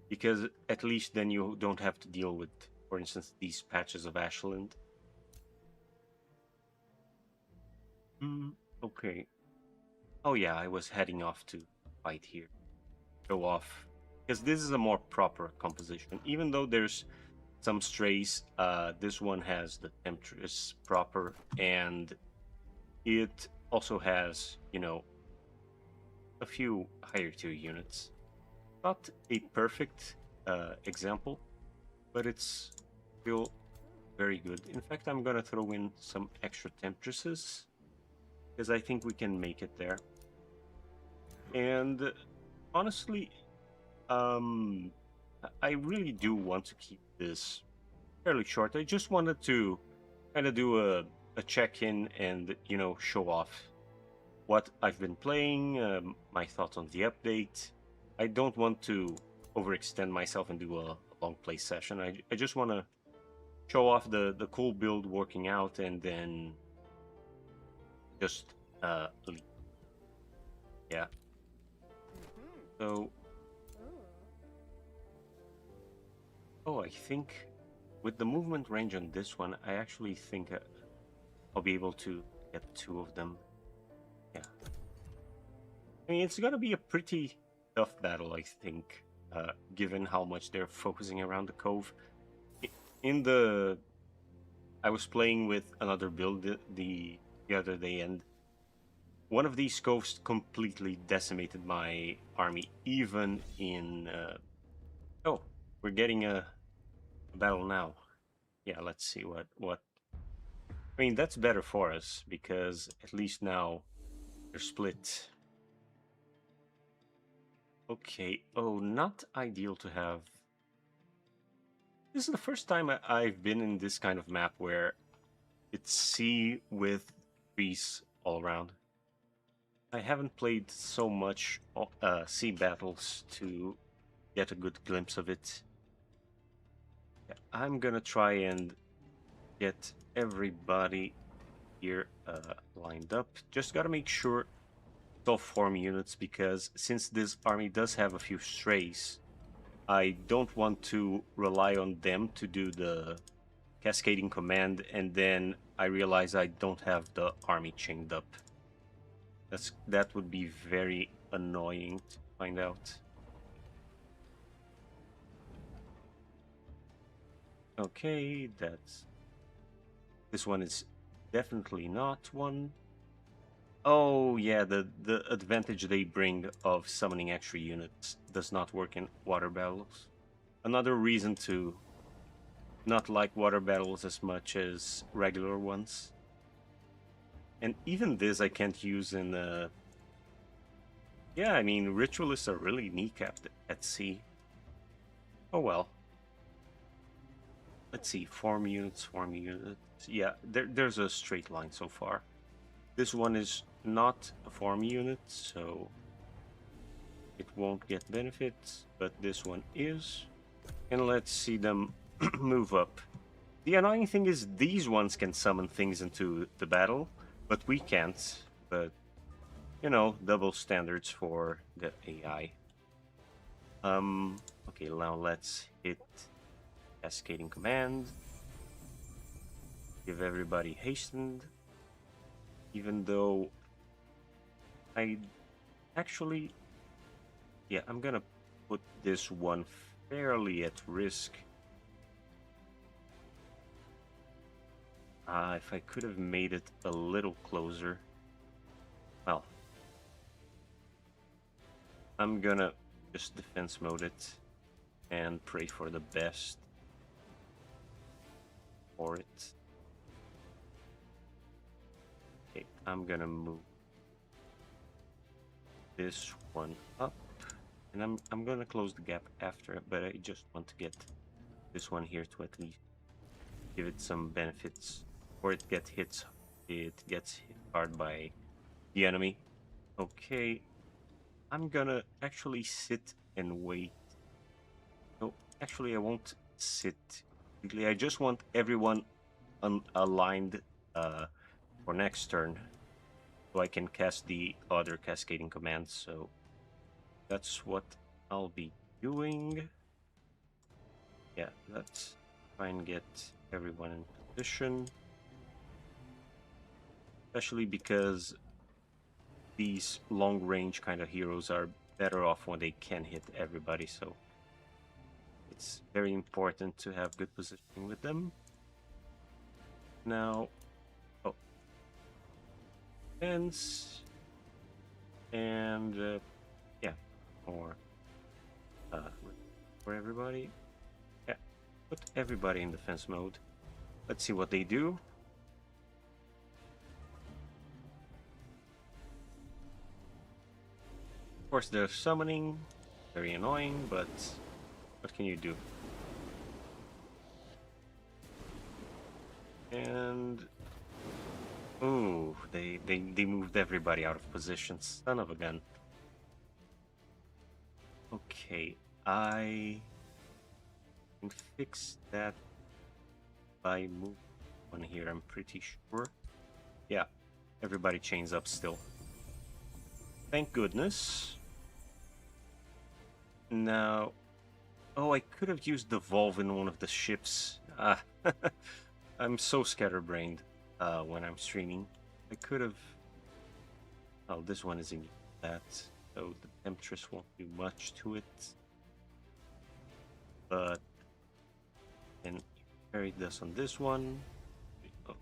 because at least then you don't have to deal with, for instance, these patches of ashland. Okay. Oh yeah, I was heading off to fight here. Go off, because this is a more proper composition. Even though there's some strays, this one has the Temptress proper, and it also has, you know, a few higher tier units. Not a perfect example, but it's still very good. In fact, I'm gonna throw in some extra Temptresses, because I think we can make it there. And honestly, I really do want to keep this fairly short. I just wanted to kind of do a check-in and, you know, show off what I've been playing, my thoughts on the update. I don't want to overextend myself and do a long play session. I just want to show off the cool build working out, and then just leave. Yeah. So, oh, I think with the movement range on this one, I actually think I'll be able to get 2 of them. Yeah. I mean, it's gonna be a pretty tough battle, I think, given how much they're focusing around the cove. In the... I was playing with another build the other day, and one of these coves completely decimated my army, even in... Oh, we're getting a battle now. Yeah, let's see what... I mean, that's better for us, because at least now they're split. Okay, oh, not ideal to have... This is the first time I've been in this kind of map where it's sea with trees all around. I haven't played so much sea battles to get a good glimpse of it. Yeah, I'm gonna try and get everybody here lined up. Just gotta make sure it's all form units, because since this army does have a few strays, I don't want to rely on them to do the cascading command, and then I realize I don't have the army chained up. That would be very annoying to find out. Okay, this one is definitely not one. Oh yeah, the advantage they bring of summoning extra units does not work in water battles. Another reason to not like water battles as much as regular ones. And even this I can't use in yeah, I mean, ritualists are really kneecapped at sea. Oh well. Let's see, form units. Yeah, there's a straight line so far. This one is not a form unit, so it won't get benefits, but this one is. And let's see them move up. The annoying thing is these ones can summon things into the battle, but we can't. But, you know, double standards for the AI. Okay, now let's hit cascading command. Give everybody hastened. Even though I actually... Yeah, I'm gonna put this one fairly at risk. If I could have made it a little closer. Well, I'm gonna just defense mode it and pray for the best for it. Okay, I'm gonna move this one up, and I'm gonna close the gap after, but I just want to get this one here to at least give it some benefits, or it gets hit hard by the enemy. Okay, I'm gonna actually sit and wait. No, actually I won't sit. I just want everyone aligned for next turn, so I can cast the other cascading commands. So that's what I'll be doing. Yeah, let's try and get everyone in position. Especially because these long-range kind of heroes are better off when they can hit everybody, so it's very important to have good positioning with them. Now, oh, fence, and yeah, more for everybody. Yeah, put everybody in defense mode. Let's see what they do. Of course, they're summoning, very annoying, but what can you do? And ooh, they moved everybody out of position. Son of a gun. Okay, I can fix that by moving one here, I'm pretty sure. Yeah, everybody chains up still. Thank goodness. Now, oh, I could have used the valve in one of the ships. Ah, I'm so scatterbrained when I'm streaming. I could have. Oh, this one is in that, so the temptress won't do much to it. But then carry this on this one. Oh,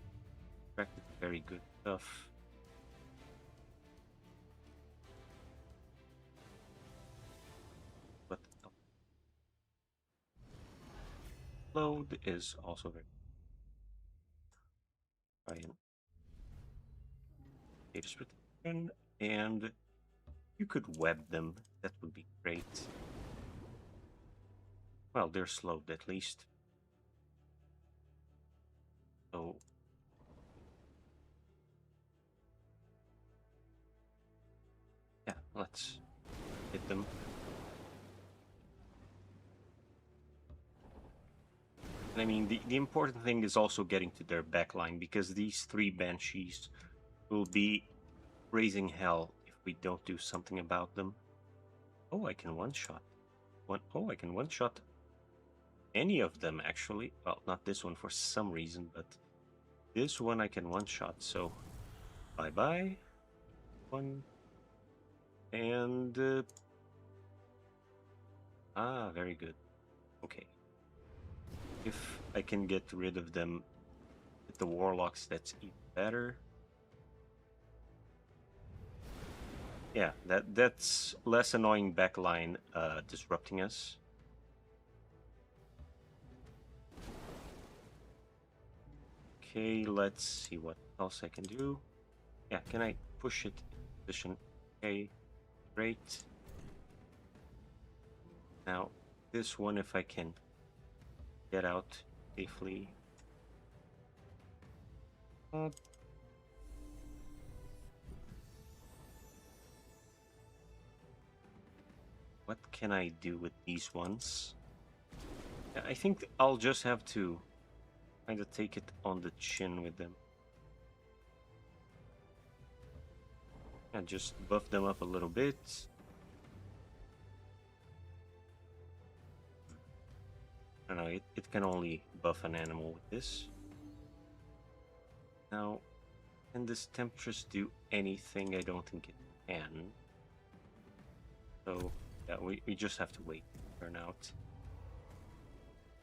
very good stuff. But load is also very high in status protection, and you could web them. That would be great. Well, they're slowed at least. So yeah, let's hit them. And I mean, the important thing is also getting to their backline, because these 3 banshees will be raising hell if we don't do something about them. Oh, I can one-shot. Oh, I can one-shot any of them, actually. Well, not this one for some reason, but this one I can one-shot, so bye-bye. One. And... very good. Okay. If I can get rid of them with the warlocks, that's even better. Yeah, that's less annoying backline disrupting us. Okay, let's see what else I can do. Yeah, can I push it in position? Okay, great. Now, this one, if I can get out safely. What can I do with these ones? Yeah, I think I'll just have to kind of take it on the chin with them. And just buff them up a little bit. I don't know, it can only buff an animal with this. Now, can this temptress do anything? I don't think it can. So, yeah, we just have to wait for turn out.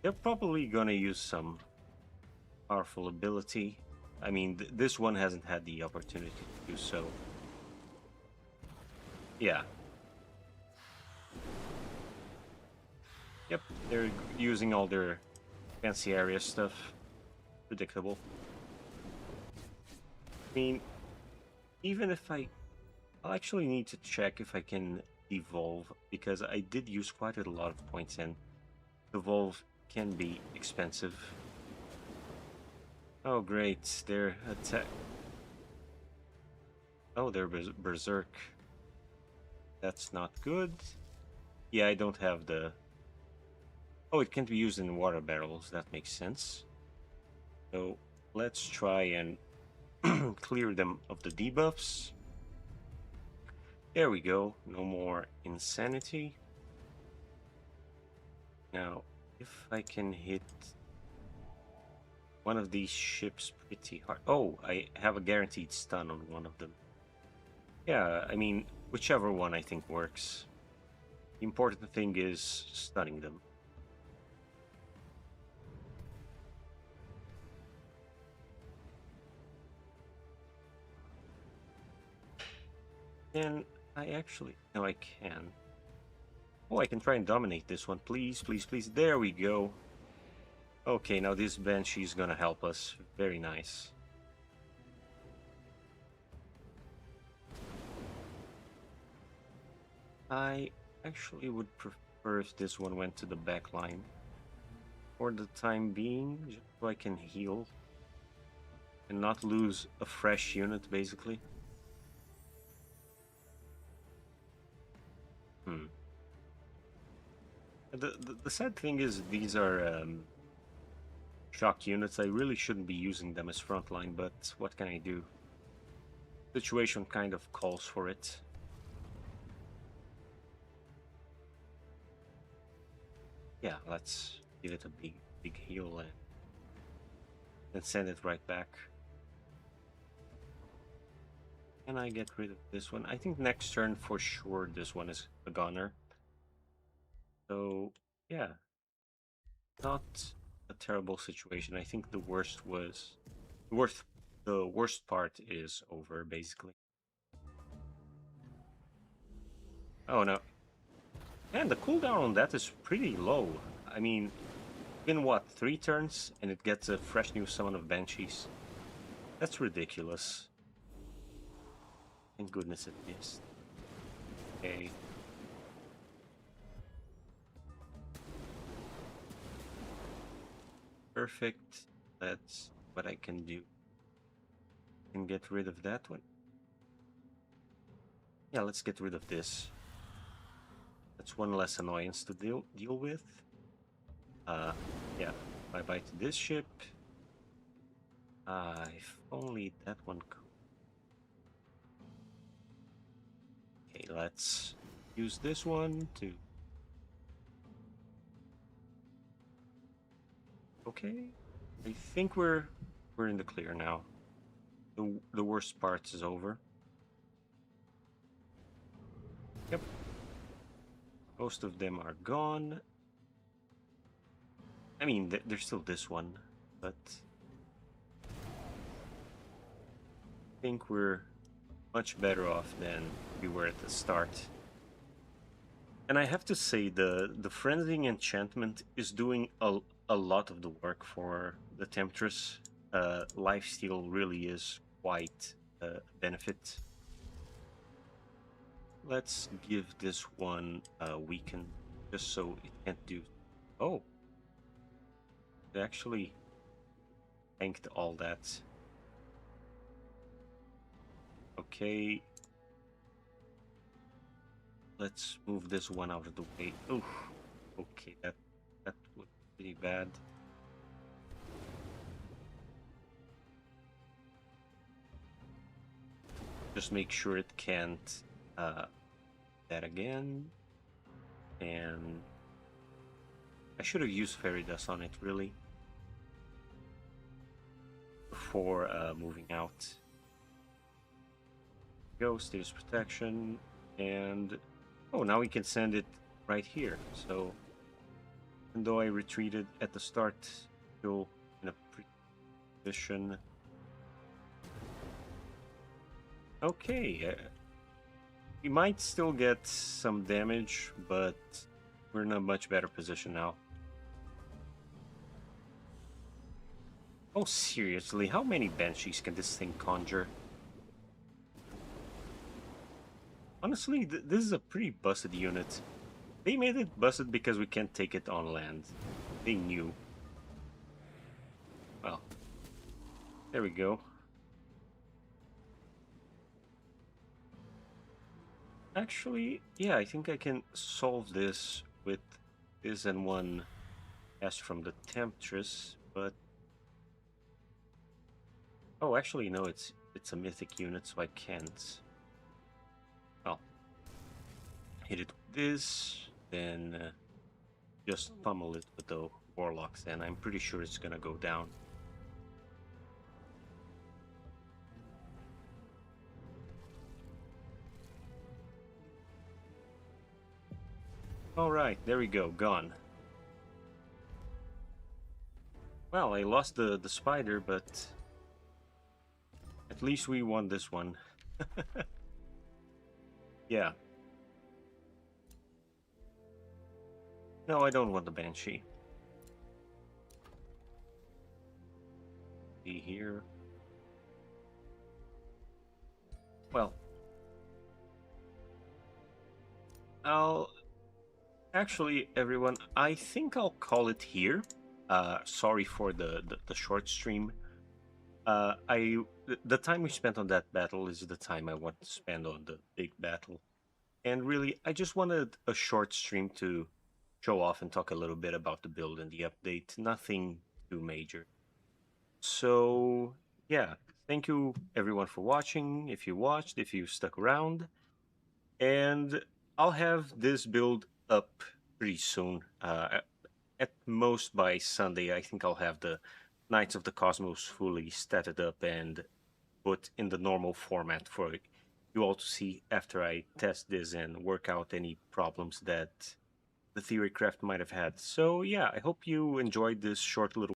They're probably gonna use some powerful ability. I mean, this one hasn't had the opportunity to do so. Yeah. Yep, they're using all their fancy area stuff. Predictable. I mean, even if I'll actually need to check if I can evolve, because I did use quite a lot of points, and evolve can be expensive. Oh great, their attack. Oh, they're berserk. That's not good. Yeah, I don't have the... Oh, it can't be used in water barrels. That makes sense. So let's try and clear them of the debuffs. There we go. No more insanity. Now, if I can hit one of these ships pretty hard... Oh, I have a guaranteed stun on one of them. Yeah, I mean, whichever one I think works. The important thing is stunning them. And I actually... No, I can. Oh, I can try and dominate this one. Please, please, please. There we go. Okay, now this Banshee is gonna help us. Very nice. I actually would prefer if this one went to the back line. For the time being, just so I can heal. And not lose a fresh unit, basically. The sad thing is these are shock units. I really shouldn't be using them as frontline, but what can I do? Situation kind of calls for it. Yeah, let's give it a big heal and and send it right back. Can I get rid of this one? I think next turn for sure this one is a goner. So yeah, not a terrible situation. I think the worst part is over basically. Oh no. And the cooldown on that is pretty low. I mean, in what, 3 turns and it gets a fresh new summon of Banshees? That's ridiculous. Thank goodness it missed. Okay. Perfect. That's what I can do. And get rid of that one. Yeah, let's get rid of this. That's one less annoyance to deal with. Yeah. Bye-bye to this ship. If only that one could. Okay, let's use this one to... Okay. I think we're in the clear now. The worst part is over. Yep. Most of them are gone. I mean, there's still this one, but I think we're much better off than we were at the start. And I have to say, the frenzying enchantment is doing a lot of the work for the Temptress. Lifesteal really is quite a benefit. Let's give this one a weaken, just so it can't do... Oh! It actually tanked all that. Okay. Let's move this one out of the way. Oof. Okay, that was pretty bad. Just make sure it can't that again. And I should have used fairy dust on it really before moving out. Go, status protection, and oh, now we can send it right here. So even though I retreated at the start, still in a position. Okay, we might still get some damage, but we're in a much better position now. Oh, seriously, how many Banshees can this thing conjure? Honestly, this is a pretty busted unit. They made it busted because we can't take it on land. They knew. Well, there we go. Actually, yeah, I think I can solve this with this and one cast from the Temptress, but... Oh, actually, no, it's a mythic unit, so I can't. Well, hit it with this, then just pummel it with the Warlocks, and I'm pretty sure it's gonna go down. Alright, there we go, gone. Well, I lost the spider, but at least we won this one. Yeah. No, I don't want the Banshee. Be here. Well, actually, everyone, I think I'll call it here. Sorry for the short stream. The time we spent on that battle is the time I want to spend on the big battle. And really, I just wanted a short stream to show off and talk a little bit about the build and the update. Nothing too major. So, yeah, thank you everyone for watching. If you watched, if you stuck around. And I'll have this build up pretty soon. At most by Sunday, I think I'll have the Knights of the Cosmos fully statted up and put in the normal format for you all to see after I test this and work out any problems that the theory craft might have had. So yeah, I hope you enjoyed this short little